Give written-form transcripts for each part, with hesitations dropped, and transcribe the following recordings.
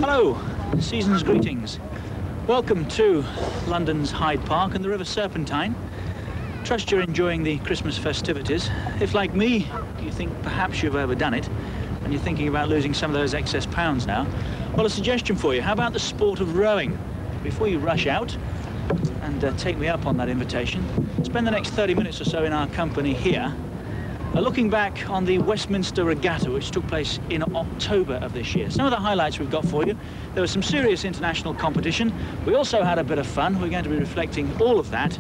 Hello, season's greetings. Welcome to London's Hyde Park and the River Serpentine. Trust you're enjoying the Christmas festivities. If, like me, you think perhaps you've overdone it and you're thinking about losing some of those excess pounds now, well, a suggestion for you. How about the sport of rowing? Before you rush out and take me up on that invitation, spend the next 30 minutes or so in our company here, looking back on the Westminster Regatta, which took place in October of this year. Some of the highlights we've got for you. There was some serious international competition. We also had a bit of fun. We're going to be reflecting all of that.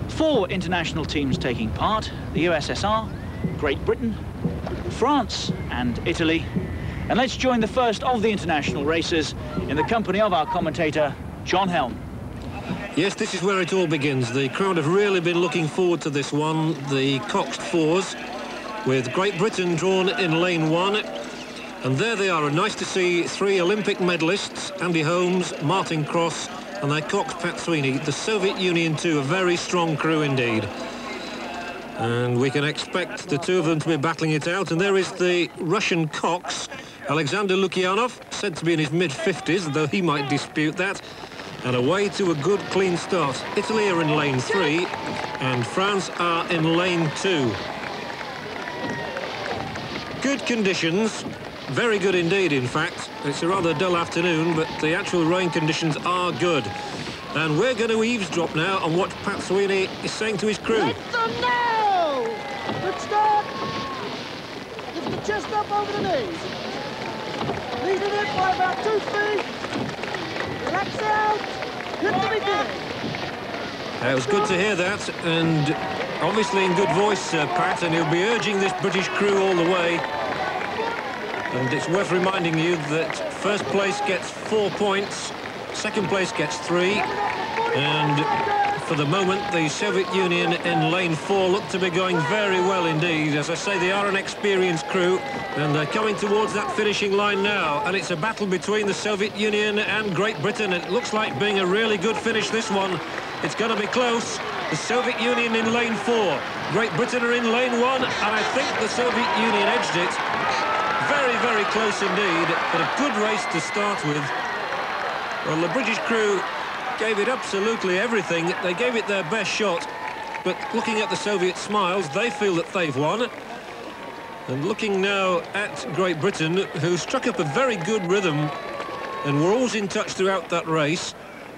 4 international teams taking part: the USSR, Great Britain, France and Italy. And let's join the first of the international races in the company of our commentator, John Helm. Yes, this is where it all begins. The crowd have really been looking forward to this one, the Coxed fours, with Great Britain drawn in lane 1. And there they are, and nice to see 3 Olympic medalists, Andy Holmes, Martin Cross, and their Cox Pat Sweeney. The Soviet Union too, a very strong crew indeed. And we can expect the two of them to be battling it out. And there is the Russian Cox, Alexander Lukyanov, said to be in his mid-50s, though he might dispute that. And away to a good, clean start. Italy are in lane 3, and France are in lane 2. Good conditions, very good indeed, in fact. It's a rather dull afternoon, but the actual rain conditions are good. And we're going to eavesdrop now on what Pat Sweeney is saying to his crew. Let them know! Good start. Lift the chest up over the knees. Leading it by about 2 feet. Relax out. Hit the beginning. It was good to hear that, and obviously in good voice, Pat, and he'll be urging this British crew all the way. And it's worth reminding you that first place gets 4 points, second place gets 3, and for the moment the Soviet Union in lane 4 look to be going very well indeed. As I say, they are an experienced crew, and they're coming towards that finishing line now, and it's a battle between the Soviet Union and Great Britain. It looks like being a really good finish, this one. It's going to be close. The Soviet Union in lane 4. Great Britain are in lane 1, and I think the Soviet Union edged it. Very, very close indeed, but a good race to start with. Well, the British crew gave it absolutely everything. They gave it their best shot, but looking at the Soviet smiles, they feel that they've won. And looking now at Great Britain, who struck up a very good rhythm and were always in touch throughout that race.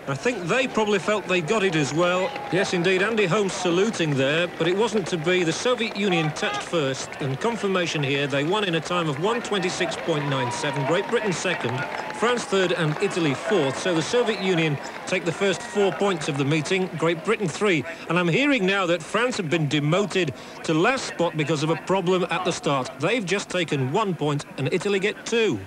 I think they probably felt they got it as well. Yes, indeed, Andy Holmes saluting there, but it wasn't to be. The Soviet Union touched first, and confirmation here, they won in a time of 1:26.97. Great Britain second, France third, and Italy fourth. So the Soviet Union take the first 4 points of the meeting, Great Britain 3. And I'm hearing now that France have been demoted to last spot because of a problem at the start. They've just taken 1 point, and Italy get 2.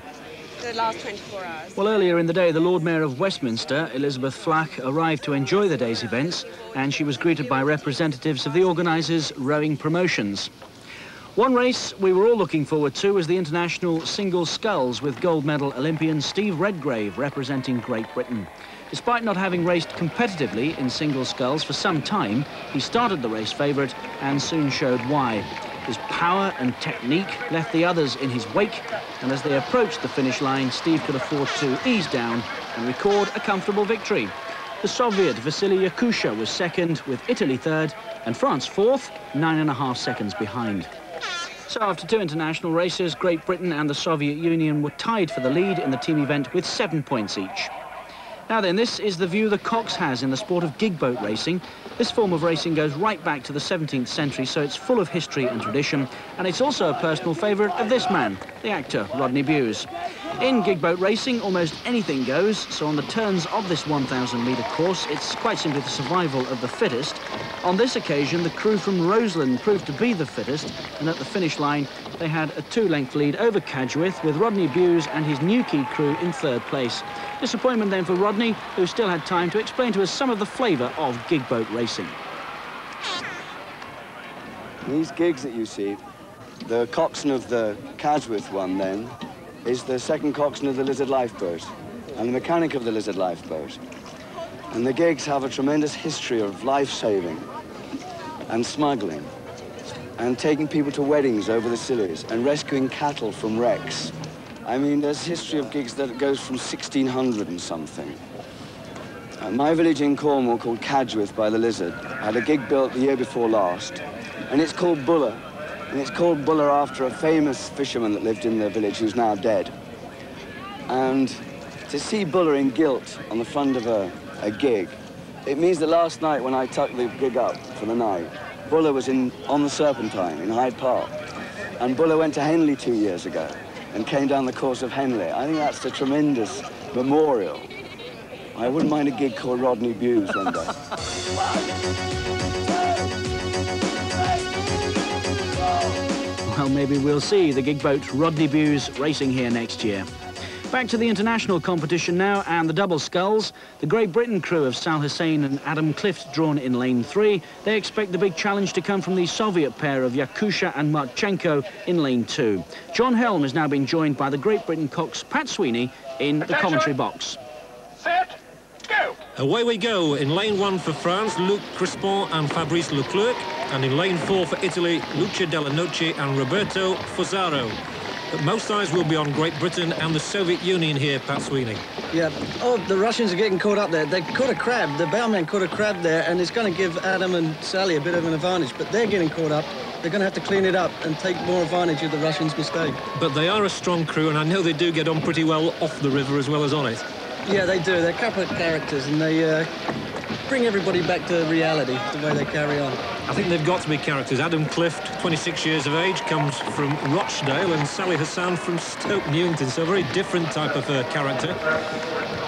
The last 24 hours. Well, earlier in the day, the Lord Mayor of Westminster, Elizabeth Flack, arrived to enjoy the day's events, and she was greeted by representatives of the organisers' rowing promotions. One race we were all looking forward to was the international single sculls, with gold medal Olympian Steve Redgrave representing Great Britain. Despite not having raced competitively in single sculls for some time, he started the race favourite and soon showed why. His power and technique left the others in his wake, and as they approached the finish line, Steve could afford to ease down and record a comfortable victory. The Soviet Vasily Yakusha was second, with Italy third, and France fourth, 9.5 seconds behind. So after 2 international races, Great Britain and the Soviet Union were tied for the lead in the team event with 7 points each. Now then, this is the view the Cox has in the sport of gig boat racing. This form of racing goes right back to the 17th century, so it's full of history and tradition, and it's also a personal favourite of this man, the actor Rodney Bewes. In gig boat racing, almost anything goes, so on the turns of this 1,000-metre course, it's quite simply the survival of the fittest. On this occasion, the crew from Roseland proved to be the fittest, and at the finish line, they had a 2-length lead over Cadgwith, with Rodney Buse and his Newquay crew in 3rd place. Disappointment then for Rodney, who still had time to explain to us some of the flavour of gig boat racing. These gigs that you see, the coxswain of the Cadgwith one then is the second coxswain of the Lizard lifeboat and the mechanic of the Lizard lifeboat. And the gigs have a tremendous history of life-saving and smuggling and taking people to weddings over the Scillies and rescuing cattle from wrecks. I mean, there's a history of gigs that goes from 1600 and something. My village in Cornwall, called Cadgwith by the Lizard, had a gig built the year before last, and it's called Buller. And it's called Buller after a famous fisherman that lived in the village who's now dead. And to see Buller in gilt on the front of a gig, it means that last night when I tucked the gig up for the night, Buller was on the Serpentine in Hyde Park. And Buller went to Henley 2 years ago and came down the course of Henley. I think that's a tremendous memorial. I wouldn't mind a gig called Rodney Buse one day. Well, maybe we'll see the gig boat Rodney Buse racing here next year. Back to the international competition now, and the double sculls. The Great Britain crew of Sal Hussein and Adam Clift drawn in lane 3. They expect the big challenge to come from the Soviet pair of Yakusha and Marchenko in lane 2. John Helm has now been joined by the Great Britain cox Pat Sweeney in the commentary box. Set, go! Away we go. In lane 1 for France, Luc Crispon and Fabrice Leclerc. And in lane 4 for Italy, Lucia Della Noce and Roberto Fozzaro. But most eyes will be on Great Britain and the Soviet Union here, Pat Sweeney. Yeah. Oh, the Russians are getting caught up there. They caught a crab. The bowman caught a crab there, and it's going to give Adam and Sally a bit of an advantage. But they're getting caught up. They're going to have to clean it up and take more advantage of the Russians' mistake. But they are a strong crew, and I know they do get on pretty well off the river as well as on it. Yeah, they do. They're a couple of characters, and they bring everybody back to reality, the way they carry on. I think they've got to be characters. Adam Clift, 26 years of age, comes from Rochdale, and Sally Hassan from Stoke Newington, so a very different type of character.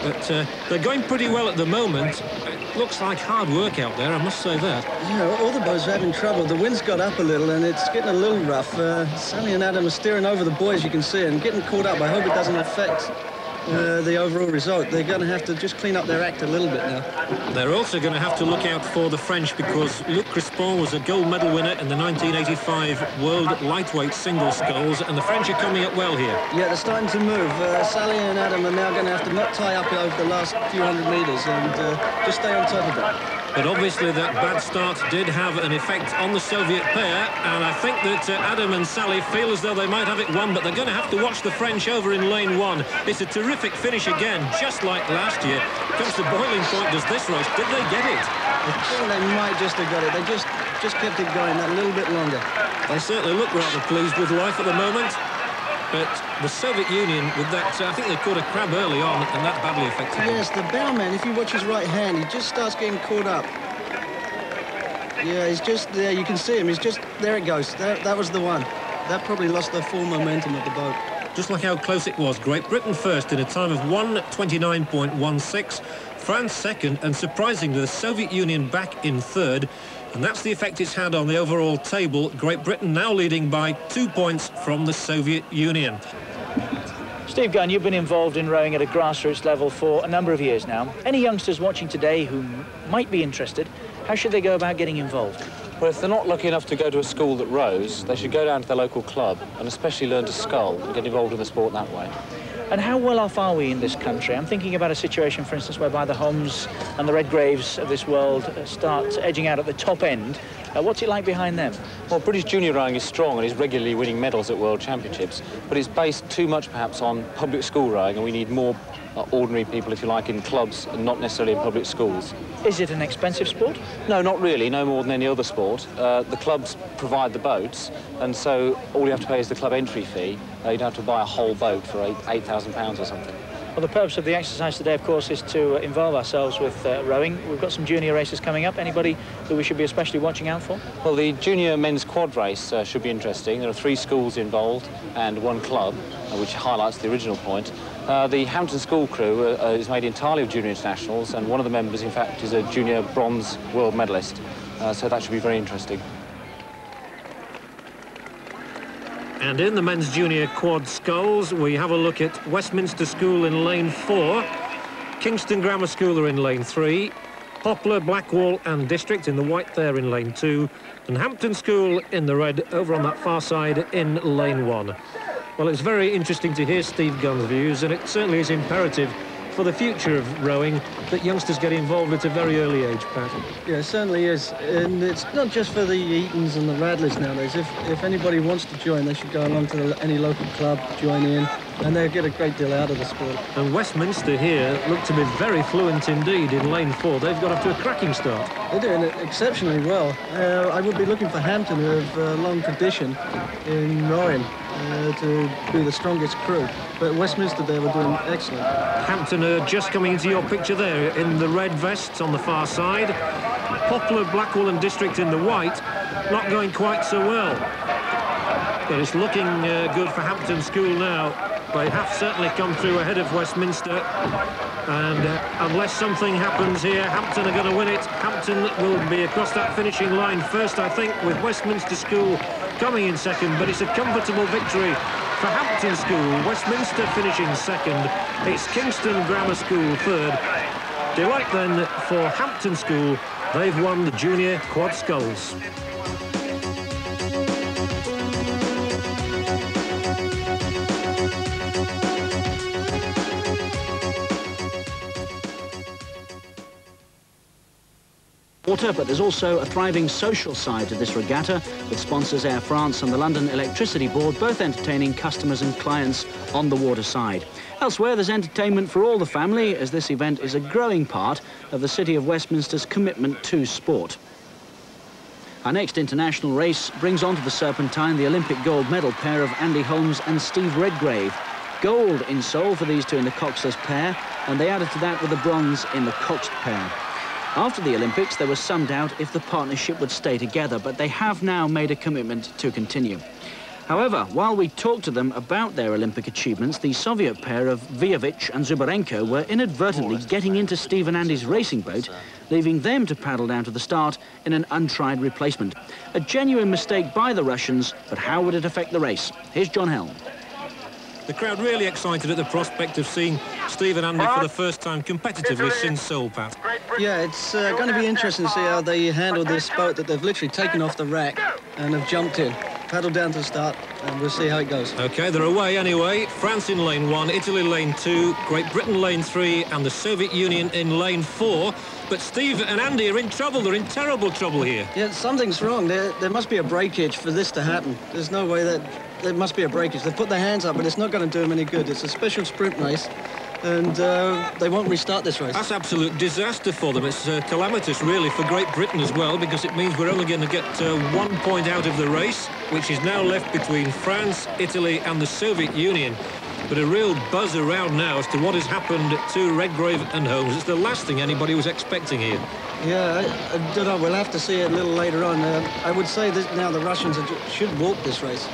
But they're going pretty well at the moment. It looks like hard work out there, I must say that. Yeah, all the boats are having trouble. The wind's got up a little, and it's getting a little rough. Sally and Adam are steering over the buoys, you can see, and getting caught up. I hope it doesn't affect the overall result. They're going to have to just clean up their act a little bit now. They're also going to have to look out for the French, because Luc Crispon was a gold medal winner in the 1985 World Lightweight Single Sculls, and the French are coming up well here. Yeah, they're starting to move. Sally and Adam are now going to have to not tie up over the last few hundred metres and just stay on top of it. But obviously that bad start did have an effect on the Soviet pair, and I think that Adam and Sally feel as though they might have it won, but they're going to have to watch the French over in lane 1. It's a terrific finish again, just like last year. Comes to boiling point, does this race. Did they get it? I think they might just have got it. They just kept it going that little bit longer. They certainly look rather pleased with life at the moment. But the Soviet Union, with that, I think they caught a crab early on, and that badly affected them. Yes, the bowman, if you watch his right hand, he just starts getting caught up. Yeah, he's just there. You can see him. He's just, there it goes. That was the one. That probably lost the full momentum of the boat. Just like how close it was. Great Britain first in a time of 1:29.16. France second, and surprisingly, the Soviet Union back in third. And that's the effect it's had on the overall table. Great Britain now leading by 2 points from the Soviet Union. Steve Gunn, you've been involved in rowing at a grassroots level for a number of years now. Any youngsters watching today who might be interested, how should they go about getting involved? Well, if they're not lucky enough to go to a school that rows, they should go down to their local club and especially learn to scull and get involved in the sport that way. And how well off are we in this country? I'm thinking about a situation, for instance, whereby the Holmes and the Redgraves of this world start edging out at the top end. What's it like behind them? Well, British junior rowing is strong and is regularly winning medals at World Championships, but it's based too much perhaps on public school rowing, and we need more ordinary people, if you like, in clubs and not necessarily in public schools. Is it an expensive sport? No, not really, no more than any other sport. The clubs provide the boats, and so all you have to pay is the club entry fee. You don't have to buy a whole boat for £8,000 or something. Well, the purpose of the exercise today, of course, is to involve ourselves with rowing. We've got some junior races coming up. Anybody who we should be especially watching out for? Well, the junior men's quad race should be interesting. There are 3 schools involved and 1 club, which highlights the original point. The Hampton School crew is made entirely of junior internationals, and one of the members, in fact, is a junior bronze world medalist. So that should be very interesting. And in the men's junior quad sculls, we have a look at Westminster School in lane 4, Kingston Grammar School are in lane 3, Poplar, Blackwall and District in the white there in lane 2, and Hampton School in the red over on that far side in lane 1. Well, it's very interesting to hear Steve Gunn's views, and it certainly is imperative for the future of rowing that youngsters get involved at a very early age, Pat. Yeah, it certainly is. And it's not just for the Eatons and the Radleys nowadays. If anybody wants to join, they should go along to any local club, join in, and they'll get a great deal out of the sport. And Westminster here look to be very fluent indeed in lane 4. They've got off to a cracking start. They're doing it exceptionally well. I would be looking for Hampton, who have a long tradition in rowing, to be the strongest crew. But Westminster, they were doing excellent. Hampton are just coming into your picture there in the red vests on the far side. Poplar, Blackwall and District in the white, not going quite so well. But it's looking good for Hampton School now. They have certainly come through ahead of Westminster. And unless something happens here, Hampton are going to win it. Hampton will be across that finishing line first, I think, with Westminster School coming in second. But it's a comfortable victory for Hampton School. Westminster finishing second. It's Kingston Grammar School third. Delight then for Hampton School. They've won the junior quad sculls. Water, but there's also a thriving social side to this regatta, with sponsors Air France and the London Electricity Board both entertaining customers and clients on the water side. Elsewhere, there's entertainment for all the family, as this event is a growing part of the City of Westminster's commitment to sport. Our next international race brings onto the Serpentine the Olympic gold medal pair of Andy Holmes and Steve Redgrave. Gold in Seoul for these two in the Coxed pair, and they added to that with the bronze in the Coxed pair. After the Olympics, there was some doubt if the partnership would stay together, but they have now made a commitment to continue. However, while we talked to them about their Olympic achievements, the Soviet pair of Viovich and Zubarenko were inadvertently getting into Steve and Andy's racing boat, leaving them to paddle down to the start in an untried replacement. A genuine mistake by the Russians, but how would it affect the race? Here's John Helm. The crowd really excited at the prospect of seeing Steve and Andy for the first time competitively since Seoul, Pat. Yeah, it's going to be interesting to see how they handle this boat that they've literally taken off the rack and have jumped in. Paddle down to the start, and we'll see how it goes. OK, they're away anyway. France in lane 1, Italy lane 2, Great Britain lane 3, and the Soviet Union in lane 4. But Steve and Andy are in trouble. They're in terrible trouble here. Yeah, something's wrong. There must be a breakage for this to happen. There's no way that... There must be a breakage. They've put their hands up, but it's not going to do them any good. It's a special sprint race, and they won't restart this race. That's absolute disaster for them. It's calamitous, really, for Great Britain as well, because it means we're only going to get 1 point out of the race, which is now left between France, Italy and the Soviet Union. But a real buzz around now as to what has happened to Redgrave and Holmes. It's the last thing anybody was expecting here. Yeah, I don't know. We'll have to see it a little later on. I would say that now the Russians should walk this race.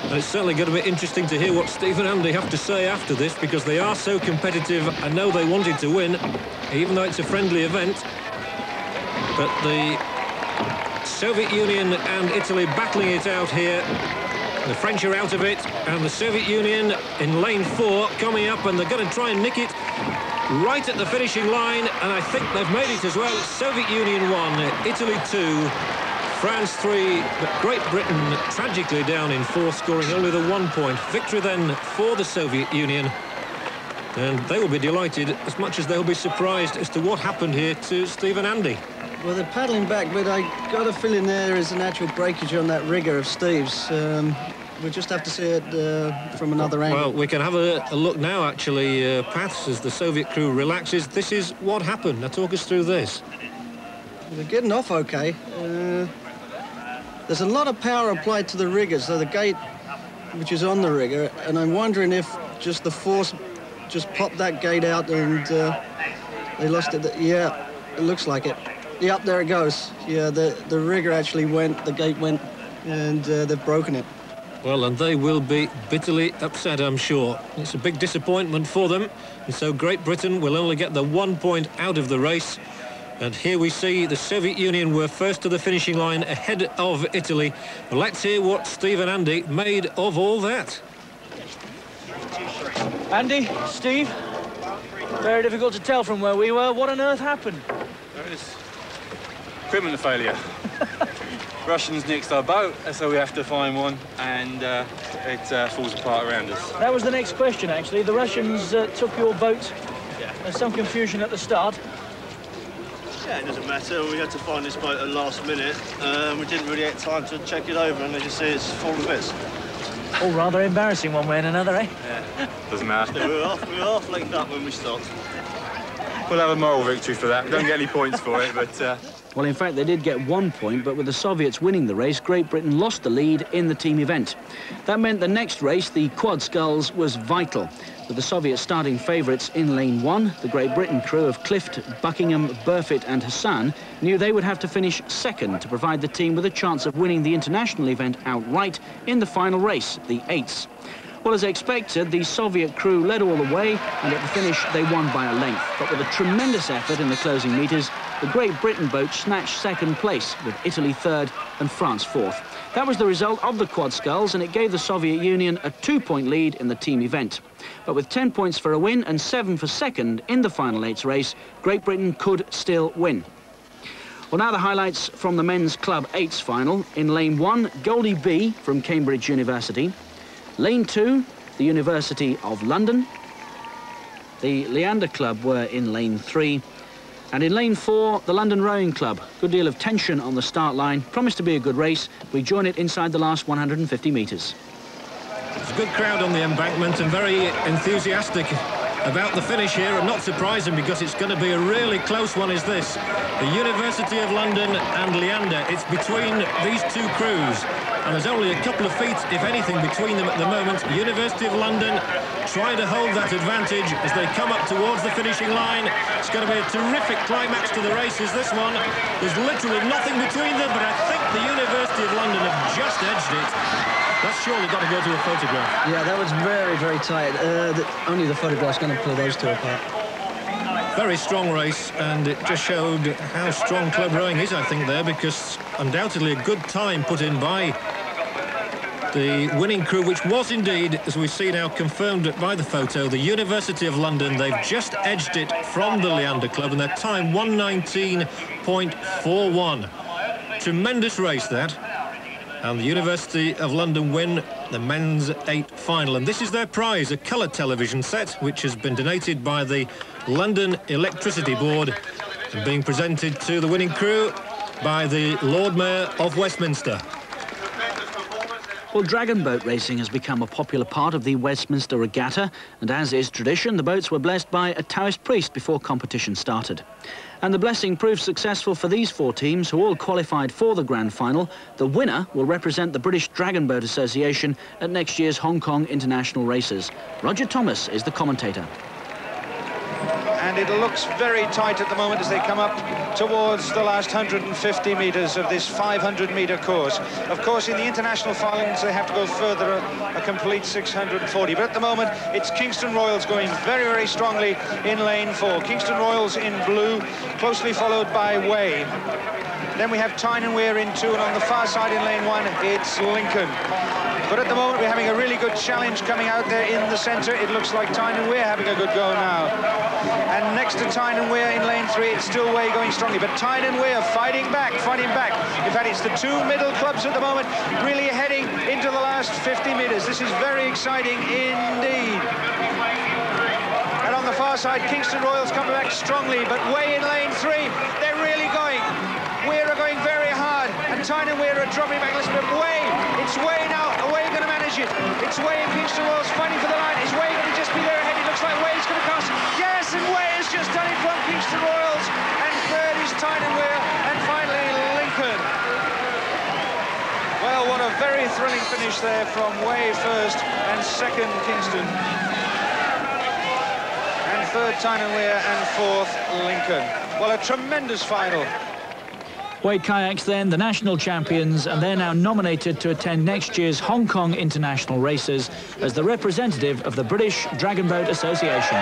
And it's certainly going to be interesting to hear what Steve and Andy have to say after this, because they are so competitive. I know they wanted to win, even though it's a friendly event. But the Soviet Union and Italy battling it out here. The French are out of it, and the Soviet Union in lane 4 coming up, and they're going to try and nick it right at the finishing line, and I think they've made it as well. Soviet Union 1, Italy 2, France 3, but Great Britain tragically down in 4th, scoring only the 1 point. Victory then for the Soviet Union, and they will be delighted as much as they'll be surprised as to what happened here to Steve and Andy. Well, they're paddling back, but I got a feeling there is an actual breakage on that rigger of Steve's. We'll just have to see it from another angle. Well, we can have a look now, actually, Pat, as the Soviet crew relaxes. This is what happened. Now, talk us through this. They're getting off OK. There's a lot of power applied to the rigger, so the gate, which is on the rigger, and I'm wondering if just the force just popped that gate out and they lost it. Yeah, it looks like it. Yep, there it goes. Yeah, the rigger actually went, the gate went, and they've broken it. Well, and they will be bitterly upset, I'm sure. It's a big disappointment for them, and so Great Britain will only get the 1 point out of the race. And here we see the Soviet Union were first to the finishing line ahead of Italy. Well, let's hear what Steve and Andy made of all that. Andy, Steve, very difficult to tell from where we were. What on earth happened? It is equipment failure. Russians nicked our boat, so we have to find one, and it falls apart around us. That was the next question, actually. The Russians took your boat. Yeah. There's some confusion at the start. Yeah, it doesn't matter. We had to find this boat at the last minute. We didn't really get time to check it over, and as you see, it's full of bits. All rather embarrassing one way and another, eh? Yeah, doesn't matter. We were half linked up when we stopped. We'll have a moral victory for that. We don't get any points for it, but... Well, in fact, they did get 1 point, but with the Soviets winning the race, Great Britain lost the lead in the team event. That meant the next race, the quad sculls, was vital. With the Soviet starting favourites in lane 1, the Great Britain crew of Clift, Buckingham, Burfitt and Hassan knew they would have to finish second to provide the team with a chance of winning the international event outright in the final race, the eights. Well, as expected, the Soviet crew led all the way, and at the finish they won by a length. But with a tremendous effort in the closing metres, the Great Britain boat snatched second place, with Italy third and France fourth. That was the result of the quad sculls, and it gave the Soviet Union a 2-point lead in the team event. But with 10 points for a win and 7 for second in the final eights race, Great Britain could still win. Well, now the highlights from the men's club eights final. In lane 1, Goldie B from Cambridge University. Lane 2, the University of London. The Leander Club were in lane 3. And in lane 4, the London Rowing Club. Good deal of tension on the start line. Promised to be a good race. We join it inside the last 150 metres. It's a good crowd on the embankment and very enthusiastic about the finish here, and not surprising because it's going to be a really close one, is this. The University of London and Leander. It's between these two crews, and there's only a couple of feet, if anything, between them at the moment. University of London trying to hold that advantage as they come up towards the finishing line. It's going to be a terrific climax to the race, is this one. There's literally nothing between them, but I think the University of London have just edged it. That's surely got to go to a photograph. Yeah, that was very, very tight. Only the photograph's going to pull those two apart. Very strong race, and it just showed how strong club rowing is, I think, there, because undoubtedly a good time put in by the winning crew, which was indeed, as we see now, confirmed by the photo, the University of London. They've just edged it from the Leander Club, and their time 1:19.41. Tremendous race, that. And the University of London win the men's 8 final. And this is their prize, a colour television set, which has been donated by the London Electricity Board and being presented to the winning crew by the Lord Mayor of Westminster. Well, dragon boat racing has become a popular part of the Westminster Regatta, and as is tradition, the boats were blessed by a Taoist priest before competition started. And the blessing proved successful for these 4 teams, who all qualified for the grand final. The winner will represent the British Dragon Boat Association at next year's Hong Kong International Races. Roger Thomas is the commentator. And it looks very tight at the moment as they come up towards the last 150 metres of this 500-metre course. Of course, in the international finals, they have to go further, a complete 640. But at the moment, it's Kingston Royals going very, very strongly in lane 4. Kingston Royals in blue, closely followed by Way. Then we have Tyne and Weir in 2, and on the far side in lane 1, it's Lincoln. But at the moment, we're having a really good challenge coming out there in the centre. It looks like Tyne and Weir having a good go now. And next to Tyne and Weir in lane 3, it's still Way going strongly. But Tyne and Weir fighting back. In fact, it's the 2 middle clubs at the moment really heading into the last 50 metres. This is very exciting indeed. And on the far side, Kingston Royals coming back strongly, but Way in lane 3, they're really going. Weir are going very hard, and Tyne and Weir are dropping back a little bit. Way, it's Way now. Are Way going to manage it? It's Way and Kingston Royals fighting for the line. Is Way going to just be there ahead? It looks like Way's going to cross. Yes, and Way has just done it from Kingston Royals. And third is Tyne and Weir, and finally Lincoln. Well, what a very thrilling finish there from Way first, and second Kingston. And third Tyne and Weir, and fourth Lincoln. Well, a tremendous final. Wade Kayaks then, the national champions, and they're now nominated to attend next year's Hong Kong International Races as the representative of the British Dragon Boat Association.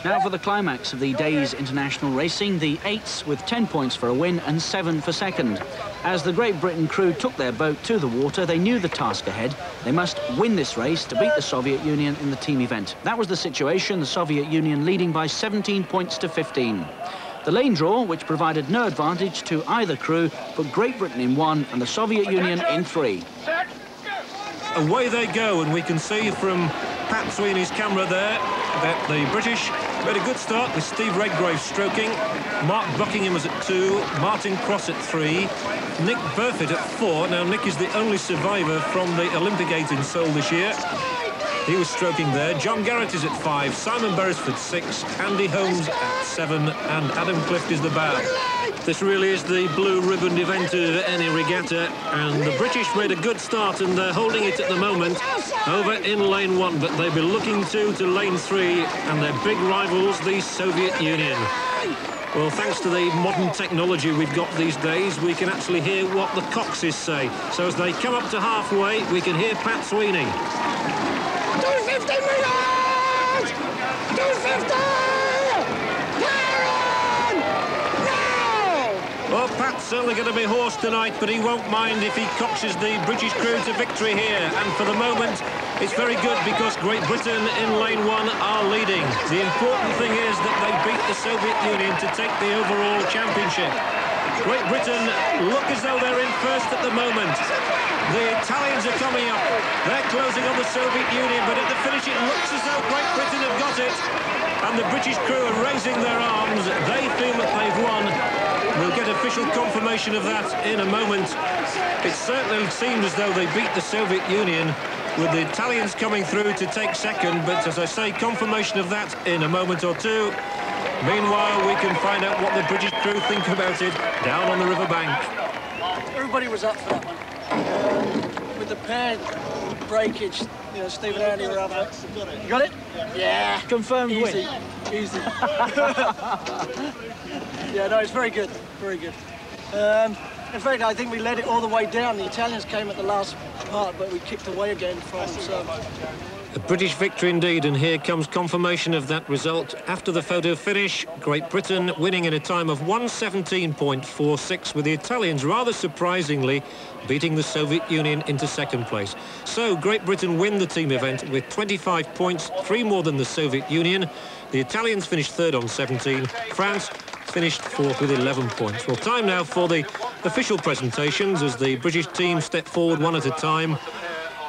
Now for the climax of the day's international racing, the eights with 10 points for a win and 7 for second. As the Great Britain crew took their boat to the water, they knew the task ahead. They must win this race to beat the Soviet Union in the team event. That was the situation, the Soviet Union leading by 17 points to 15. The lane draw, which provided no advantage to either crew, put Great Britain in 1 and the Soviet Union in 3. Away they go, and we can see from Pat Sweeney's camera there that the British made a good start with Steve Redgrave stroking, Mark Buckingham was at 2, Martin Cross at 3, Nick Burfitt at 4. Now, Nick is the only survivor from the Olympic 8 in Seoul this year. He was stroking there. John Garrett is at 5, Simon Beresford 6, Andy Holmes at 7, and Adam Clift is the bow. This really is the blue ribbon event of any regatta, and the British made a good start, and they're holding it at the moment over in lane 1, but they'll be looking to lane 3, and their big rivals, the Soviet Union. Well, thanks to the modern technology we've got these days, we can actually hear what the Coxes say. So as they come up to halfway, we can hear Pat Sweeney. 250 metres! 250! Well, Pat's certainly going to be hoarse tonight, but he won't mind if he coaxes the British crew to victory here. And for the moment, it's very good because Great Britain in lane 1 are leading. The important thing is that they beat the Soviet Union to take the overall championship. Great Britain look as though they're in first at the moment. The Italians are coming up. They're closing on the Soviet Union, but at the finish it looks as though Great Britain have got it. And the British crew are raising their arms. They feel that they've won. We'll get official confirmation of that in a moment. It certainly seemed as though they beat the Soviet Union, with the Italians coming through to take second, but as I say, confirmation of that in a moment or two. Meanwhile, we can find out what the British crew think about it down on the riverbank. Everybody was up for that one. With the pair breakage, you know, Steve and Andy were up for it. You got it? Yeah. Confirmed Easy. win. Easy. Yeah, no, it's very good. Very good. In fact, I think we led it all the way down. The Italians came at the last part, but we kicked away again from some. A British victory indeed, and here comes confirmation of that result. After the photo finish, Great Britain winning in a time of 1:17.46, with the Italians rather surprisingly beating the Soviet Union into second place. So Great Britain win the team event with 25 points, 3 more than the Soviet Union. The Italians finished third on 17. France finished fourth with 11 points. Well, time now for the official presentations as the British team step forward one at a time.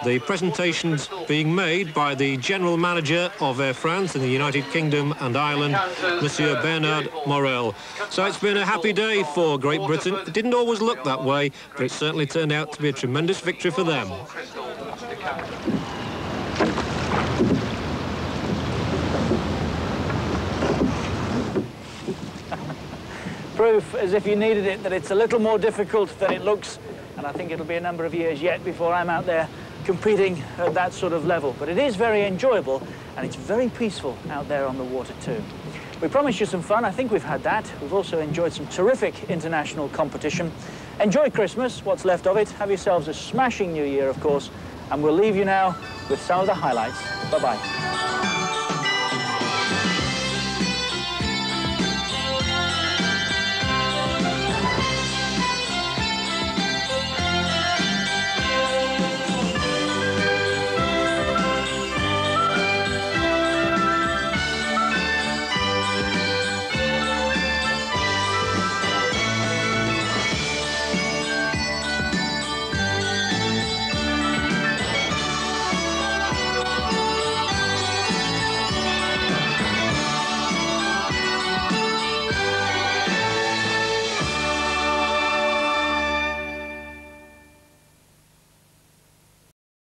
The presentations being made by the General Manager of Air France in the United Kingdom and Ireland, Monsieur Bernard Morel. So it's been a happy day for Great Britain. It didn't always look that way, but it certainly turned out to be a tremendous victory for them. Proof, as if you needed it, that it's a little more difficult than it looks, and I think it'll be a number of years yet before I'm out there competing at that sort of level. But it is very enjoyable, and it's very peaceful out there on the water too. We promised you some fun. I think we've had that. We've also enjoyed some terrific international competition. Enjoy Christmas, what's left of it. Have yourselves a smashing New Year, of course, and we'll leave you now with some of the highlights. Bye-bye.